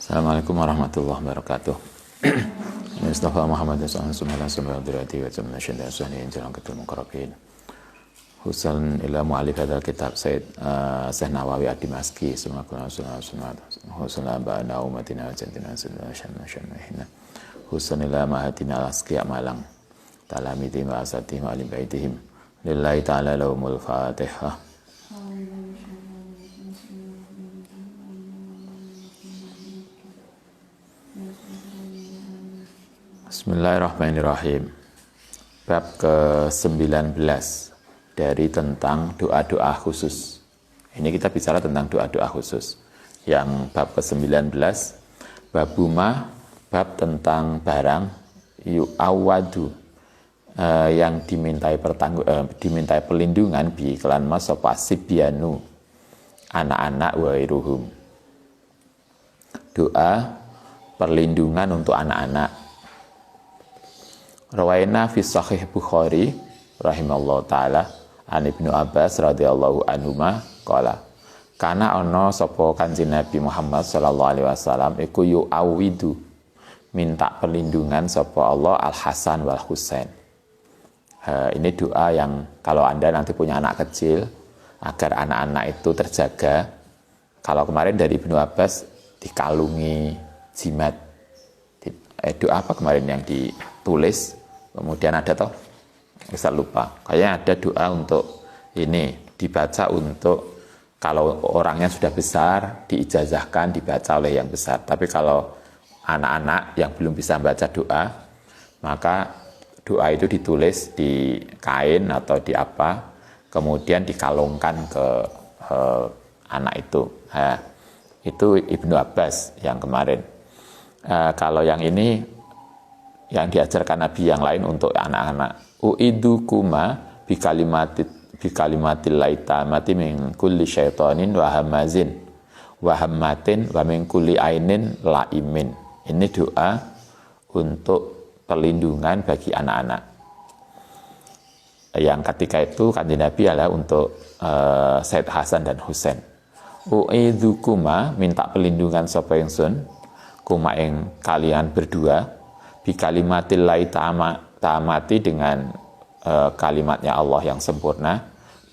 Assalamualaikum warahmatullahi wabarakatuh. Mustafa Muhammad sallallahu alaihi wasallam Husan ila mu'alif hadal kitab Sayyid Syekh Nawawi Ad-Dimashqi Husan ila ba'na umatina wa jantina Husan ila mahatina al-asqiya malang talamidhim wa asatihim wa alim baitihim lillahi ta'ala lahumul fatihah. Bismillahirrahmanirrahim. Bab ke-19 dari tentang doa-doa khusus. Ini kita bicara tentang doa-doa khusus. Yang bab ke-19, babuma, bab tentang barang yu'awadu, yang dimintai perlindungan bi kelan mas sapa sibyanu, anak-anak wa iruhum. Doa perlindungan untuk anak-anak. Rawaina fi sahih Bukhari rahimallahu taala an Ibnu Abbas radhiyallahu anhuma qala kana ana sapa Kanjeng Nabi Muhammad sallallahu alaihi wasallam iku yu'awidu, minta perlindungan sapa Allah Al Hasan wal Husain. Ini doa yang kalau Anda nanti punya anak kecil agar anak-anak itu terjaga. Kalau kemarin dari Ibnu Abbas dikalungi jimat. Doa apa kemarin yang ditulis? Kemudian ada toh, bisa lupa. Kayaknya ada doa untuk ini dibaca untuk kalau orangnya sudah besar diijazahkan dibaca oleh yang besar. Tapi kalau anak-anak yang belum bisa baca doa, maka doa itu ditulis di kain atau di apa, kemudian dikalungkan ke anak itu. Itu Ibnu Abbas yang kemarin. Kalau yang ini yang diajarkan Nabi yang lain untuk anak-anak. Uidukuma bikalimatil laitamati min kulli syaitanin wa hamazin wa hammatin wa min kulli ainin laimin. Ini doa untuk perlindungan bagi anak-anak. Yang ketika itu Kanjeng Nabi adalah untuk Said Hasan dan Husain. Uidukuma, minta perlindungan sapa ingsun kuma ing kalian berdua bikalimatil laitamati dengan kalimatnya Allah yang sempurna,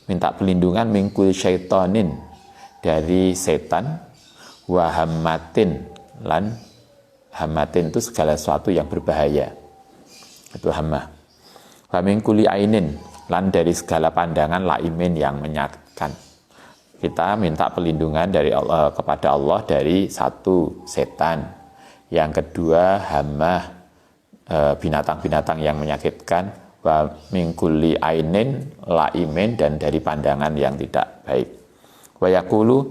minta perlindungan mingkul syaitonin dari setan, wahammatin, lan hammatin itu segala sesuatu yang berbahaya, itu hammah, wa mingkuli ainin, lan dari segala pandangan laimin yang menyakitkan. Kita minta perlindungan dari Allah, kepada Allah dari satu, setan, yang kedua hammah, binatang-binatang yang menyakitkan, wa mingkuli ainin laimin, dan dari pandangan yang tidak baik. Wa yaqulu,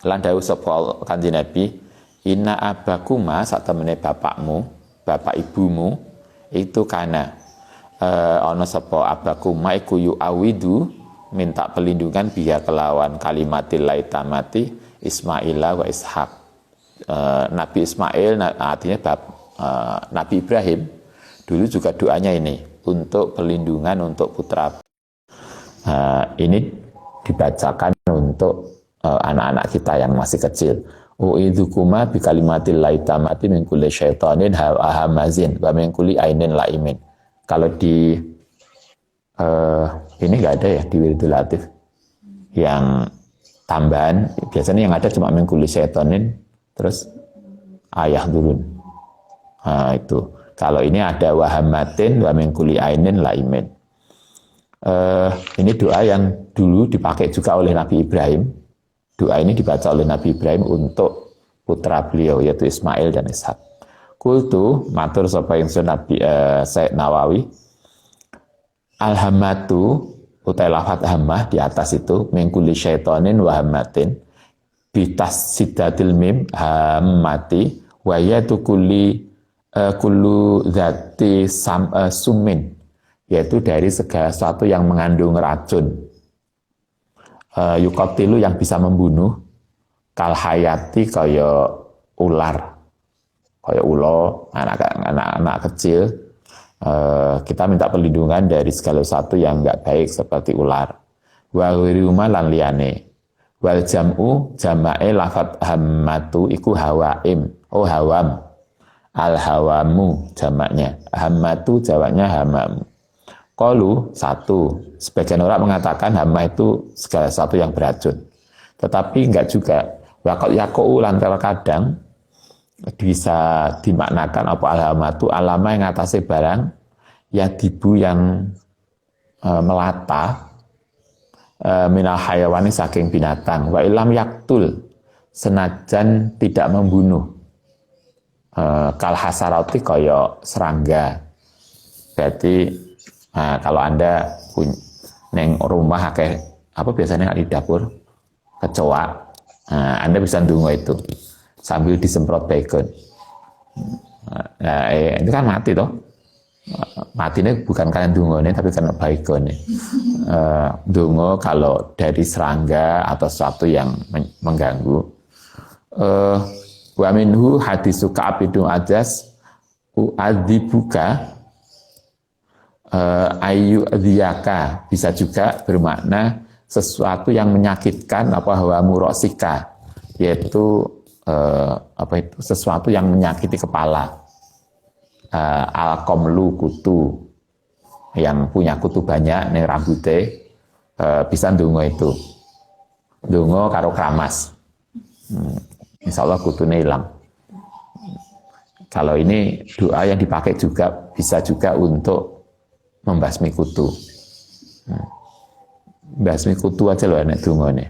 lan dawuh sapa Kanjeng Nabi, inna abakuma, satemene bapakmu, bapak ibumu itu kana ana sapa abakuma iku yu'awidu, minta perlindungan biya kelawan kalimatil laitamati Ismaila wa Ishaq. Nabi Ismail artinya Nabi Ibrahim dulu juga doanya ini untuk perlindungan untuk putra. Ini dibacakan untuk anak-anak kita yang masih kecil. U'idzukuma bikalimatil laitamati min kulli syaitanin hamazin wa min kulli ainin laimin. Kalau di ini enggak ada ya di Wiridul Latif yang tambahan, biasanya yang ada cuma min kulli syaitanin terus ayah turun. Itu. Kalau ini ada wahammatin wa min kulli ainin laimin. Ini doa yang dulu dipakai juga oleh Nabi Ibrahim. Doa ini dibaca oleh Nabi Ibrahim untuk putra beliau yaitu Ismail dan Ishak. Kultu matur sapa ingsun Nabi Syekh Nawawi, alhammatu utai lafat hammah di atas itu min kulli syaitonin wa hammatin bitas sidatil mim hammati wa yatu kulli kullu dzati sumin, yaitu dari segala sesuatu yang mengandung racun. Yuqatilu, yang bisa membunuh, kal hayati, kaya ular, kaya ulo, anak-anak kecil. Kita minta perlindungan dari segala sesuatu yang enggak baik seperti ular. Wa ghiruma lan liyane. Wal jam'u jama'e lafat hammatu iku hawaim. Oh hawam. Al hawamu jamaknya. Hammatu jamaknya hamamu. Qalu satu. Sebagian orang mengatakan hama itu segala sesuatu yang beracun. Tetapi enggak juga. Waqat yaqau lan kadang bisa dimaknakan apa al hamatu alama yang atasnya barang ya dibu yang melata minal hayawani saking binatang wa ilam yaktul senajan tidak membunuh kal hasarati kaya serangga. Berarti kalau Anda neng rumah akeh apa biasanya di dapur kecoa, Anda bisa ndonga itu sambil disemprot bacon. Nah, itu kan mati toh. Matinya bukan karena dungone tapi karena baikone. Dungo kalau dari serangga atau sesuatu yang mengganggu. Wa minhu hadisu Ka'ab bin Ajas u'adzibuka ayu adiyaka bisa juga bermakna sesuatu yang menyakitkan apa hawa murosika, yaitu apa itu sesuatu yang menyakiti kepala. Al-komlu kutu yang punya kutu banyak nih rambutnya bisa ndonga itu ndonga karo kramas, insya Allah kutunya hilang. Kalau ini doa yang dipakai juga bisa juga untuk membasmi kutu. Basmi kutu aja loh enak ndonga nih.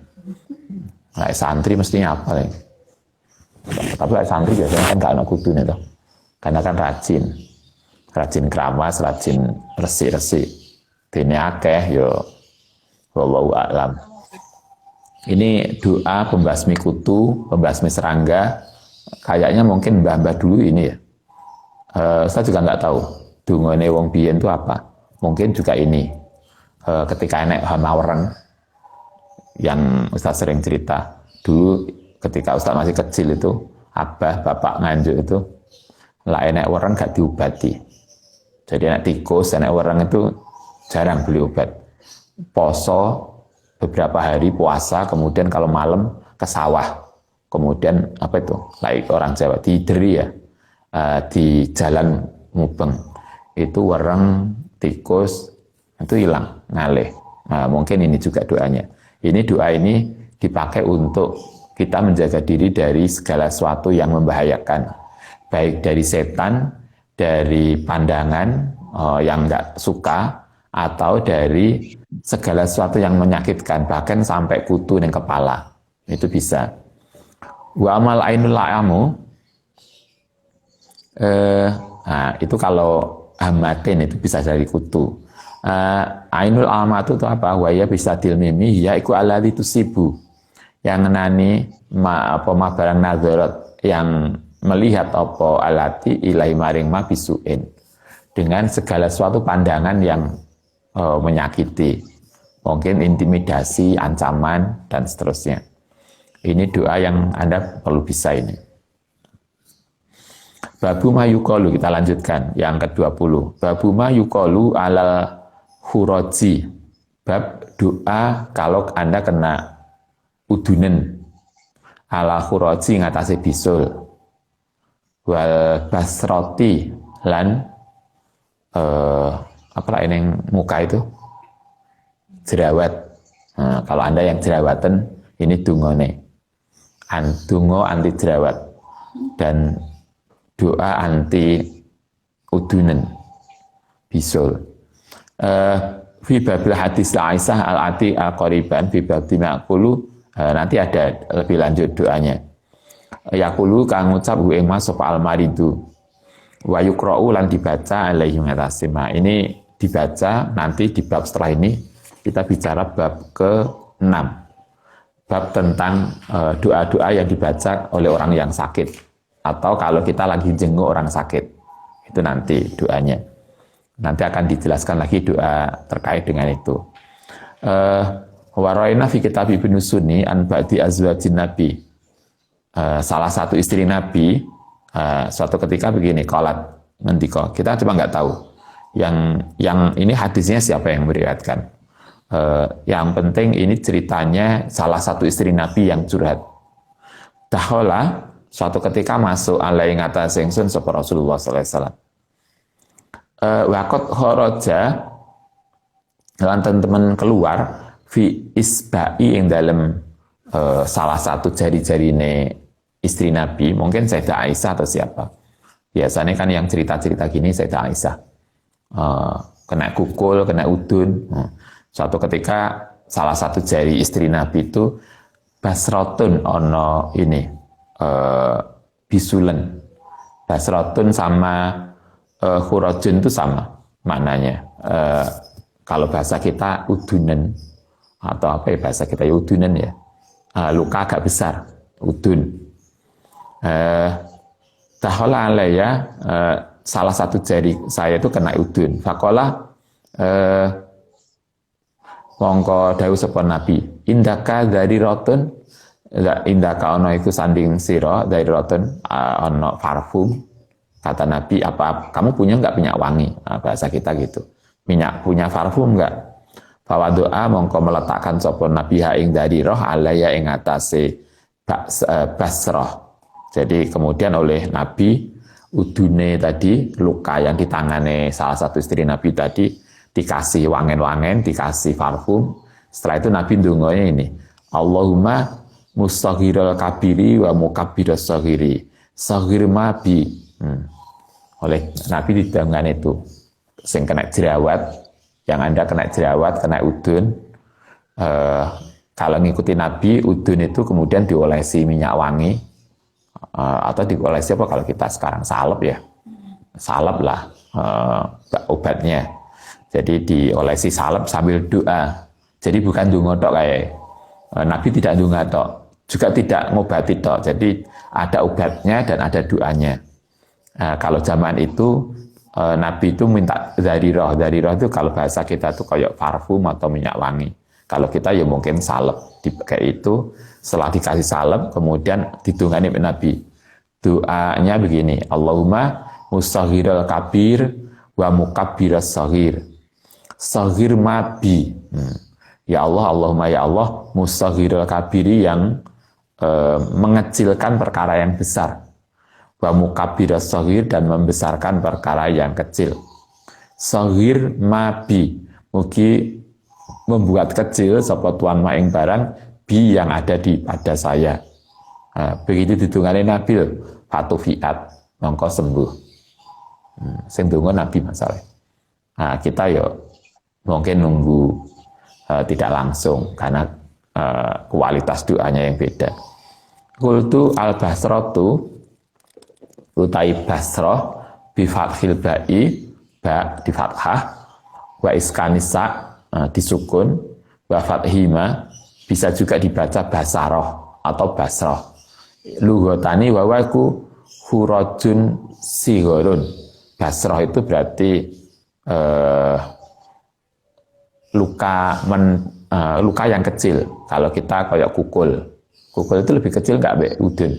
Nah, santri mestinya apa nih? Tapi santri biasanya kan gak ada kutunya toh. Karena kan rajin keramas, rajin resik-resik. Dene akeh yo wallahu a'lam. Ini doa pembasmi kutu, pembasmi serangga. Kayaknya mungkin mbah-mbah dulu ini ya. Saya juga nggak tahu dungane wong biyen itu apa. Mungkin juga ini. Ketika enek hama wereng yang Ustaz sering cerita. Dulu ketika Ustaz masih kecil itu, abah, bapak nganjuk itu lah enek wereng gak diobati. Jadi enek tikus, enek wereng itu jarang beli obat. Poso beberapa hari puasa, kemudian kalau malam ke sawah. Kemudian apa itu? Like orang Jawa dideri ya. Di jalan mubeng. Itu wereng, tikus itu hilang, ngalih. Nah, mungkin ini juga doanya. Ini doa ini dipakai untuk kita menjaga diri dari segala sesuatu yang membahayakan. Baik dari setan, dari pandangan yang enggak suka, atau dari segala sesuatu yang menyakitkan, bahkan sampai kutu di kepala. Itu bisa. Wa amal ainul la'amu, nah, itu kalau hamatin itu bisa dari kutu. Ainul almatu itu apa? Waya bisa dilmimi, ya iku alladzi tusibu. Yang ngenani ma barang nadzarat yang melihat apa alati ilai maring ma bisuin dengan segala suatu pandangan yang menyakiti, mungkin intimidasi, ancaman dan seterusnya. Ini doa yang Anda perlu bisa ini. Babu ma yuqalu, kita lanjutkan yang ke-20. Babu ma yuqalu alal huroji. Bab doa kalau Anda kena udunen ala huroji ngatasi bisul. Wal basroti lan apalah ini yang muka itu jerawat. Nah, kalau Anda yang jerawatan ini dungone dungo anti jerawat dan doa anti udunen bisul. Fi babil hadis Aisyah al-ati al-qariban fi babi ma'kulu, nanti ada lebih lanjut doanya. Yaqulu kang ngucap hu ing mas sapa almaridu wa yuqra'u lan dibaca alaihi ngatasima. Ini dibaca nanti di bab setelah ini kita bicara bab ke-6. Bab tentang doa-doa yang dibaca oleh orang yang sakit atau kalau kita lagi jenguk orang sakit. Itu nanti doanya. Nanti akan dijelaskan lagi doa terkait dengan itu. Wa ra'ayna fi kitab Ibnu Sunni an ba'di azwajin Nabi. Salah satu istri Nabi suatu ketika begini, qalat ngendika, kita cuma nggak tahu yang ini hadisnya siapa yang meriwayatkan. Yang penting ini ceritanya salah satu istri Nabi yang curhat. Dahola suatu ketika masuk alai ngatas ingsun sapa Rasulullah sallallahu alaihi wasallam. Waqat kharaja lan teman keluar fi isba'i ing dalam salah satu jari-jarine istri Nabi, mungkin Sayyidah Aisyah atau siapa. Biasanya kan yang cerita-cerita gini Sayyidah Aisyah. Kena kukul, kena udun. Suatu ketika salah satu jari istri Nabi itu basrotun ono ini bisulen. Basrotun sama khurajun itu sama maknanya. Kalau bahasa kita udunan atau apa ya bahasa kita ya udunan ya. Luka agak besar, udun. Tahola alaiya, salah satu jari saya itu kena udun. Fakola mongko dawuh sapa Nabi, indaka dari rotun, indaka ono iku sanding sira dari rotun, ono parfum. Kata Nabi, apa kamu punya nggak minyak wangi? Nah, bahasa kita gitu. Punya parfum nggak? Bahwa doa mongko meletakkan sapa Nabi ha ing dari roh alaiya ing atase basroh. Jadi kemudian oleh Nabi udune tadi, luka yang di tangannya salah satu istri Nabi tadi dikasih wangen-wangen, dikasih parfum. Setelah itu Nabi ndongonya ini, Allahumma mustaghirul kabiri wa mukabbiras saghiri. Saghir mabi. Oleh Nabi didongan itu. Sing kena jerawat, yang Anda kena jerawat, kena udun. Kalau ngikuti Nabi, udun itu kemudian diolesi minyak wangi. Atau diolesi apa kalau kita sekarang salep ya, salep lah obatnya. Jadi diolesi salep sambil doa. Jadi bukan dungo tok kayak Nabi tidak dungo tok, juga tidak ngobati tok. Jadi ada obatnya dan ada doanya. Kalau zaman itu Nabi itu minta dari roh itu kalau bahasa kita tuh kayak parfum atau minyak wangi. Kalau kita ya mungkin salep, kayak itu. Setelah dikasih salep, kemudian ditungani Nabi. Doanya begini, Allahumma mustaghirul kabir wa mukabbiras saghir. Saghir mabi. Ya Allah, Allahumma ya Allah, mustaghirul kabiri yang mengecilkan perkara yang besar. Wa mukabbiras saghir dan membesarkan perkara yang kecil. Saghir mabi. Mugi membuat kecil sapa tuan maing barang bi yang ada pada saya. Begitu ditungani Nabi, fatu fiat, mongko sembuh. Sing donga Nabi masalah. Kita yo mungkin nunggu tidak langsung karena kualitas doanya yang beda. Qultu al-basratu utai basroh bi fathil ba'i, ba di fathah, wa iskanisa disukun, wa fathima bisa juga dibaca basaroh atau basroh. Lughotani wawaku hurajun sigorun. Basroh itu berarti luka yang kecil. Kalau kita kayak kukul itu lebih kecil nggak be udun.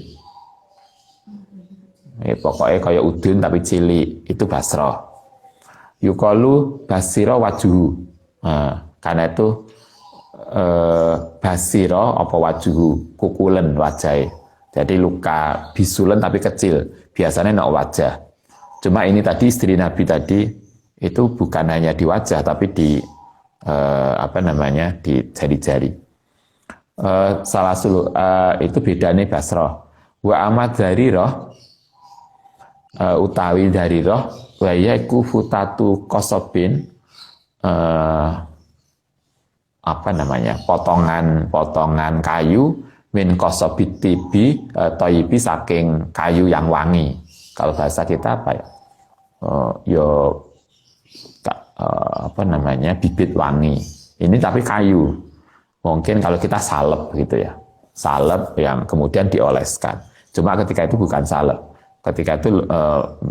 Pokoknya kayak udun tapi cilik, itu basroh. Yukalu basiro wajuhu. Karena itu basiro apa wajuhu, kukulen wajah. Jadi luka bisulen tapi kecil, biasanya nak wajah. Cuma ini tadi istri Nabi tadi itu bukan hanya di wajah tapi di di jari-jari. Salah satu itu bedanya basroh. Wa amad dari roh utawi dari roh wa yaiku futatu kosobin potongan kayu min kosobiti bi toyibi saking kayu yang wangi. Kalau bahasa kita apa ya? Bibit wangi. Ini tapi kayu. Mungkin kalau kita salep gitu ya. Salep yang kemudian dioleskan. Cuma ketika itu bukan salep. Ketika itu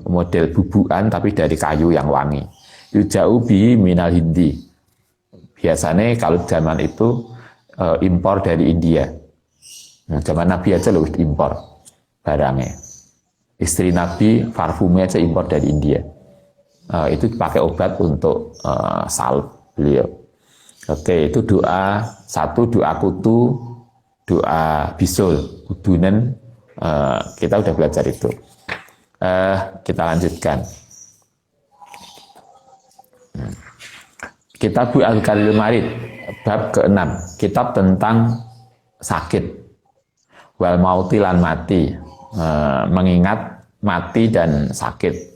model bubukan tapi dari kayu yang wangi. Yuja'u bihi minal hindi. Biasanya kalau zaman itu impor dari India. Zaman Nabi aja loh impor barangnya. Istri Nabi parfumnya aja impor dari India. Itu pakai obat untuk salep beliau. Oke, itu doa satu, doa kutu, doa bisul, udunen. Kita udah belajar itu. Kita lanjutkan. Kitab Al-Qalil Marid, bab ke-6. Kitab tentang sakit. Wal mauti lan mati. Mengingat mati dan sakit.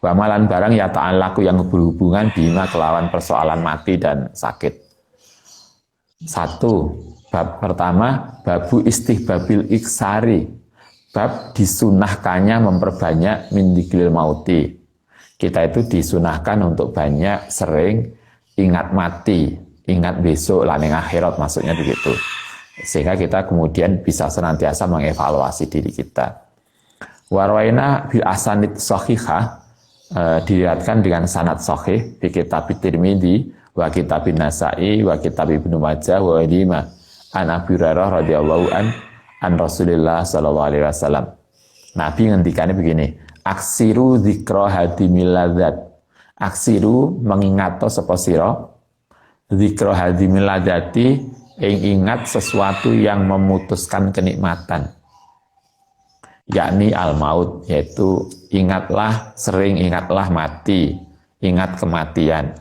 Wamalan barang ya ta'alaku yang berhubungan bima kelawan persoalan mati dan sakit. Satu, bab pertama, babu istihbabil iksari, bab disunahkannya memperbanyak min dzikril mauti. Kita itu disunahkan untuk banyak sering ingat mati, ingat besok lan ing akhirat, maksudnya begitu. Sehingga kita kemudian bisa senantiasa mengevaluasi diri kita. Warwaina bil asanid sahihah, diriwayatkan dengan sanad sahih di kitab Tirmidzi wa kitab Nasa'i wa kitab Ibnu Majah wa lima an Abi Hurairah radhiyallahu an Rasulillah sallallahu alaihi wasallam. Nabi ngendikane begini, aksiru dzikra hadimil ladzat. Aksiru mengingato sapa sira dzikra hadimil ladzati, ing ingat sesuatu yang memutuskan kenikmatan. Yakni al-maut, yaitu sering ingatlah mati, ingat kematian.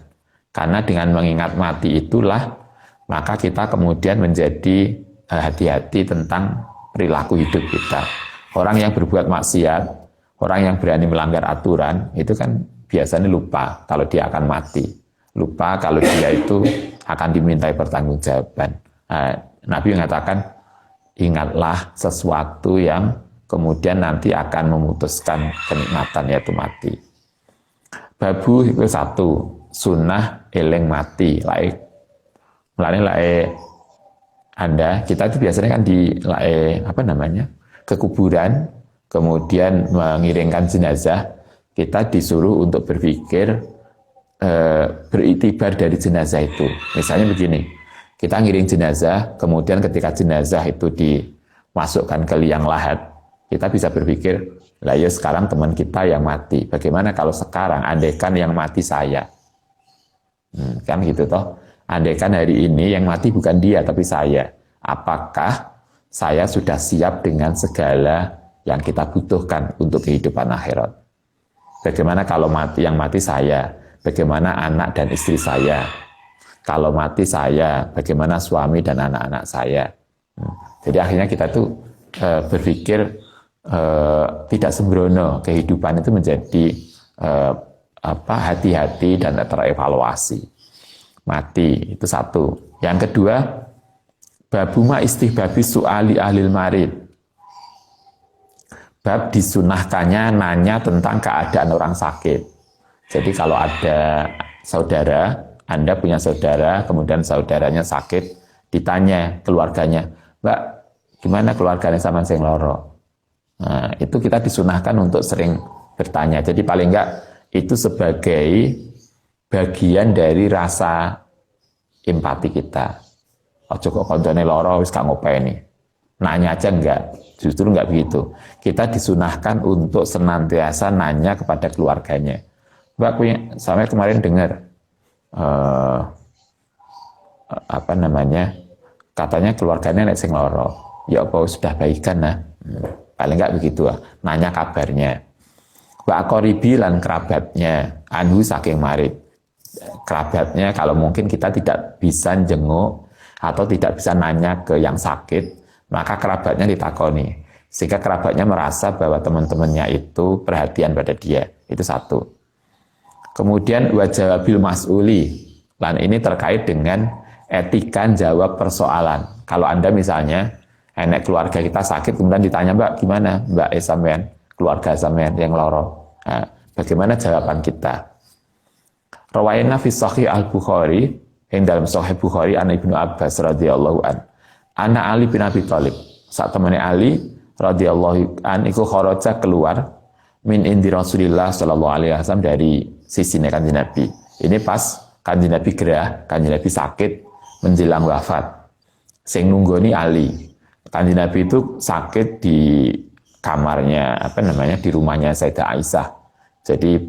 Karena dengan mengingat mati itulah, maka kita kemudian menjadi hati-hati tentang perilaku hidup kita. Orang yang berbuat maksiat, orang yang berani melanggar aturan, itu kan biasanya lupa kalau dia akan mati. Lupa kalau dia itu akan dimintai pertanggungjawaban. Nabi mengatakan, ingatlah sesuatu yang kemudian nanti akan memutuskan kenikmatan, yaitu mati. Babu itu satu, sunnah eling mati. Anda, kita itu biasanya kan ke kuburan, kemudian mengiringkan jenazah, kita disuruh untuk berpikir, beriktibar dari jenazah itu. Misalnya begini, kita ngiring jenazah, kemudian ketika jenazah itu dimasukkan ke liang lahat, kita bisa berpikir, lah ya sekarang teman kita yang mati. Bagaimana kalau sekarang, andaikan yang mati saya? Kan gitu toh. Andaikan hari ini yang mati bukan dia, tapi saya. Apakah saya sudah siap dengan segala yang kita butuhkan untuk kehidupan akhirat? Bagaimana kalau yang mati saya? Bagaimana anak dan istri saya? Kalau mati saya, bagaimana suami dan anak-anak saya? Jadi akhirnya kita tuh berpikir, tidak sembrono, kehidupan itu menjadi hati-hati dan terevaluasi. Mati itu satu. Yang kedua, babuma istihbabi su'ali ahlil marid, bab disunahkannya nanya tentang keadaan orang sakit. Jadi kalau ada saudara, Anda punya saudara, kemudian saudaranya sakit, ditanya keluarganya, Mbak, gimana keluarganya sama sing loro? Nah, itu kita disunahkan untuk sering bertanya. Jadi paling enggak itu sebagai bagian dari rasa empati kita. Ojo kok koncone loro wis gak ngopeni. Nanya aja enggak. Justru enggak begitu. Kita disunahkan untuk senantiasa nanya kepada keluarganya. Mbak, saya kemarin dengar katanya keluarganya nek sing loro. Ya apa sudah baikan nah? Paling enggak begitu, nanya kabarnya. Wa qoribi lan kerabatnya, anhu saking marid. Kerabatnya kalau mungkin kita tidak bisa jenguk atau tidak bisa nanya ke yang sakit, maka kerabatnya ditakoni. Sehingga kerabatnya merasa bahwa teman-temannya itu perhatian pada dia. Itu satu. Kemudian wa jawabil mas'uli. Lan ini terkait dengan etika jawab persoalan. Kalau Anda misalnya enek keluarga kita sakit, kemudian ditanya, Mbak, gimana? Mbak sampean, keluarga sampean yang loro. Nah, bagaimana jawaban kita? Rawaina fi sahih al-Bukhari, yang dalam sahih Bukhari, an Ibnu Abbas radhiyallahu an. Ana Ali bin Abi Thalib. Saat temannya Ali radhiyallahu an iku kharaja keluar min indi Rasulillah sallallahu alaihi wasallam, dari sisi Kanjeng Nabi. Ini pas Kanjeng Nabi gerah, Kanjeng Nabi sakit menjelang wafat. Sing nunggoni Ali. Kanjeng Nabi itu sakit di kamarnya, di rumahnya Sayyidah Aisyah. Jadi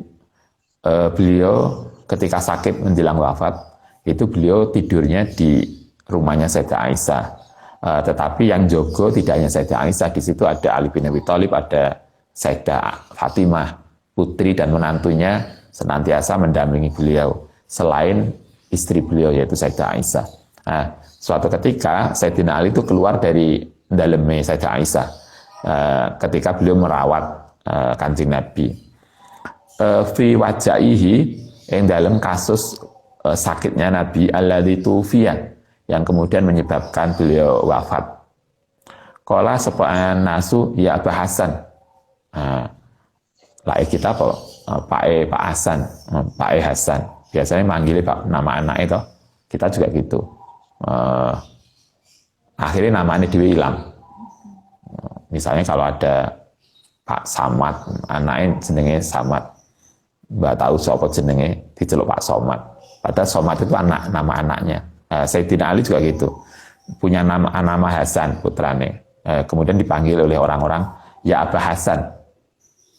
beliau ketika sakit menjelang wafat, itu beliau tidurnya di rumahnya Sayyidah Aisyah. Tetapi yang jogo tidak hanya Sayyidah Aisyah, di situ ada Ali bin Abi Thalib, ada Sayyidah Fatimah, putri dan menantunya senantiasa mendampingi beliau, selain istri beliau yaitu Sayyidah Aisyah. Nah, suatu ketika Sayyidina Ali itu keluar dari dalamnya Sayyidah Aisyah ketika beliau merawat Kanjeng Nabi. Fi wajaihi yang dalam kasus sakitnya Nabi alladzi tufiya, yang kemudian menyebabkan beliau wafat. Qala sepaan nasu ya Aba Hasan. Kita Pak Hasan, Pak Hasan. Biasanya manggilnya Pak nama anak itu. Kita juga gitu. Akhirnya namanya dewe ilang. Misalnya kalau ada Pak Samad, anaknya jenenge Samad, mbak tahu siapa jenenge, diceluk Pak Somad. Padahal Somad itu nama anaknya. Sayyidina Ali juga gitu, punya nama Hasan putrane. Kemudian dipanggil oleh orang-orang ya Aba Hasan,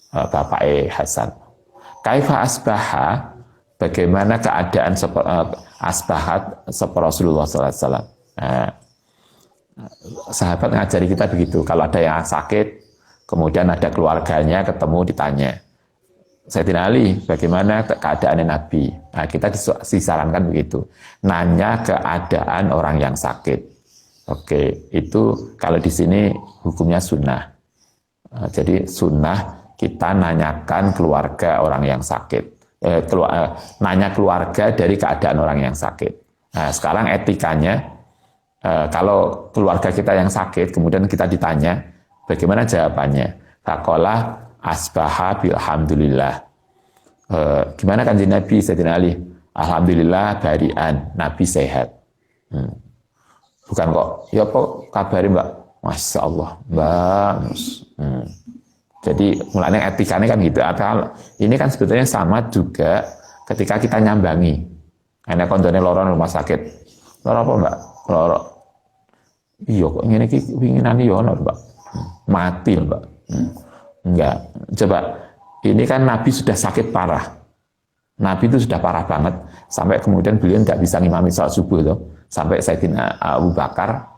Bapak Hasan. Kaifa asbaha, bagaimana keadaan asbahat seperti Rasulullah SAW. Sahabat ngajari kita begitu, kalau ada yang sakit, kemudian ada keluarganya ketemu ditanya, Sayyidina Ali, bagaimana keadaan Nabi? Nah, kita disarankan begitu, nanya keadaan orang yang sakit. Oke, itu kalau di sini hukumnya sunnah. Jadi sunnah kita nanyakan keluarga orang yang sakit, nanya keluarga dari keadaan orang yang sakit. Nah, sekarang etikanya, kalau keluarga kita yang sakit, kemudian kita ditanya, bagaimana jawabannya? Faqala asbaha bilhamdulillah. Gimana Kanjeng Nabi Sayyidina Ali? Alhamdulillah barian, Nabi sehat. Bukan kok, ya apa kabarnya Mbak? Masya Allah, Mbak. Jadi mulanya etikanya kan gitu. Ini kan sebetulnya sama juga ketika kita nyambangi. Enak kondone loro rumah sakit. Loro apa Mbak? Loro. Iya kok ngene iki winginane yo ono, Mbak. Mati, Mbak. Enggak. Coba, ini kan Nabi sudah sakit parah. Nabi itu sudah parah banget sampai kemudian beliau tidak bisa ngimami salat subuh loh. Sampai Sayyidina Abu Bakar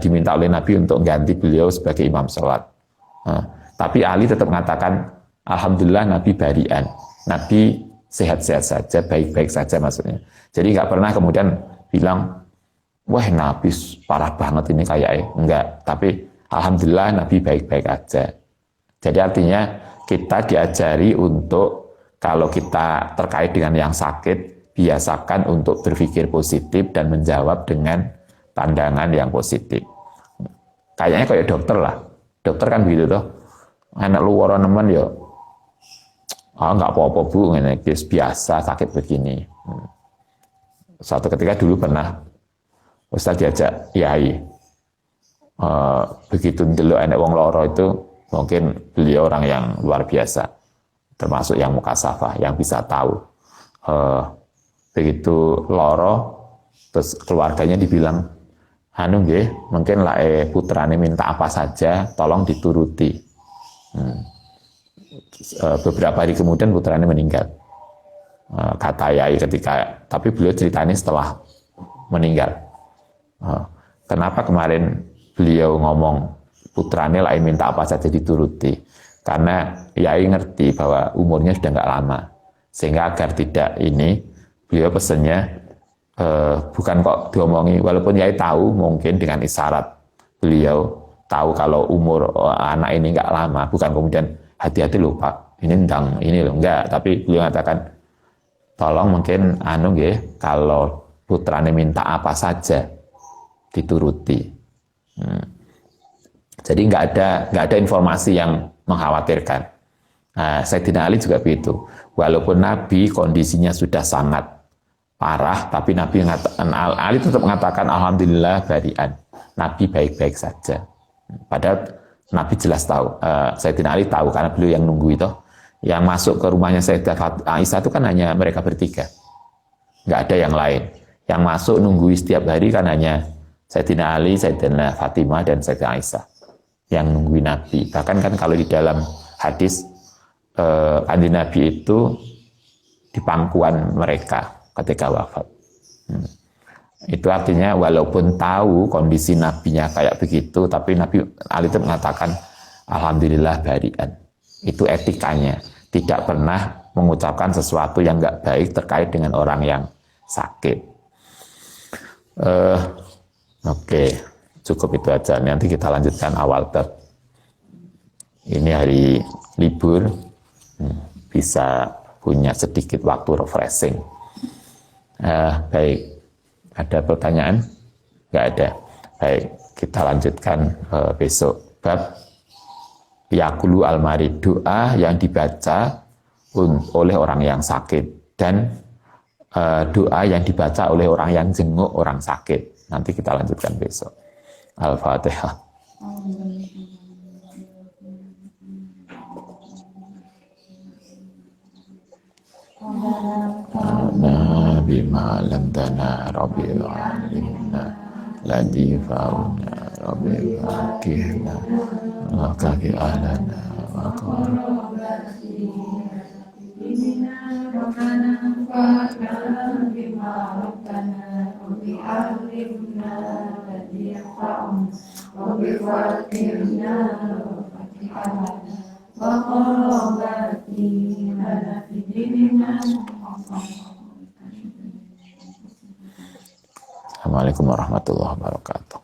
diminta oleh Nabi untuk ganti beliau sebagai imam salat. Tapi Ali tetap mengatakan alhamdulillah Nabi barian. Nabi sehat-sehat saja, baik-baik saja maksudnya. Jadi nggak pernah kemudian bilang wah Nabi parah banget ini kayaknya. Enggak, tapi alhamdulillah Nabi baik-baik aja. Jadi artinya kita diajari untuk kalau kita terkait dengan yang sakit, biasakan untuk berpikir positif dan menjawab dengan pandangan yang positif. Kayaknya kayak dokter lah. Dokter kan begitu toh. Anak lu waro nemen ya. Enggak apa-apa Bu, ini biasa sakit begini. Suatu ketika dulu pernah Ustaz diajak yai. Begitu ndelok anak wong loro itu mungkin beliau orang yang luar biasa, termasuk yang mukasafah, yang bisa tahu. Begitu loro, terus keluarganya dibilang, anu nggih, mungkin lah putrane minta apa saja, tolong dituruti. Beberapa hari kemudian putranya meninggal. Kata yai ketika, tapi beliau ceritanya setelah meninggal. Kenapa kemarin beliau ngomong putranya lah minta apa saja dituruti? Karena yai ngerti bahwa umurnya sudah nggak lama, sehingga agar tidak ini, beliau pesennya bukan kok diomongi, walaupun yai tahu mungkin dengan isyarat beliau tahu kalau umur anak ini nggak lama, bukan kemudian hati-hati lupa ini ndang ini loh, enggak, tapi beliau mengatakan tolong mungkin anu nggih, kalau putranya minta apa saja dituruti. Jadi nggak ada informasi yang mengkhawatirkan. Nah, Sayyidina Ali juga begitu. Walaupun Nabi kondisinya sudah sangat parah, tapi Ali tetap mengatakan alhamdulillah barian. Nabi baik-baik saja. Padahal Nabi jelas tahu. Sayyidina Ali tahu karena beliau yang nunggu itu. Yang masuk ke rumahnya Sayyidah Aisyah itu kan hanya mereka bertiga. Nggak ada yang lain. Yang masuk nunggu setiap hari kan hanya Sayyidina Ali, Sayyidina Fatimah, dan Sayyidina Aisyah yang nungguin Nabi. Bahkan kan kalau di dalam hadis Kanjeng Nabi itu di pangkuan mereka ketika wafat. Itu artinya walaupun tahu kondisi nabinya kayak begitu, tapi Nabi Ali itu mengatakan alhamdulillah barian. Itu etikanya, tidak pernah mengucapkan sesuatu yang nggak baik terkait dengan orang yang sakit. Oke, cukup itu aja. Nanti kita lanjutkan awal bab. Ini hari libur, bisa punya sedikit waktu refreshing. Baik, ada pertanyaan? Nggak ada. Baik, kita lanjutkan besok. Bab Yakulu al-Marid, doa yang dibaca oleh orang yang sakit, dan doa yang dibaca oleh orang yang jenguk orang sakit. Nanti kita lanjutkan besok. Al-Fatihah. Bima lamdana rabbil alimna ladhi fauna rabbil fakihna wa kaki alana wa Assalamualaikum warahmatullahi wabarakatuh.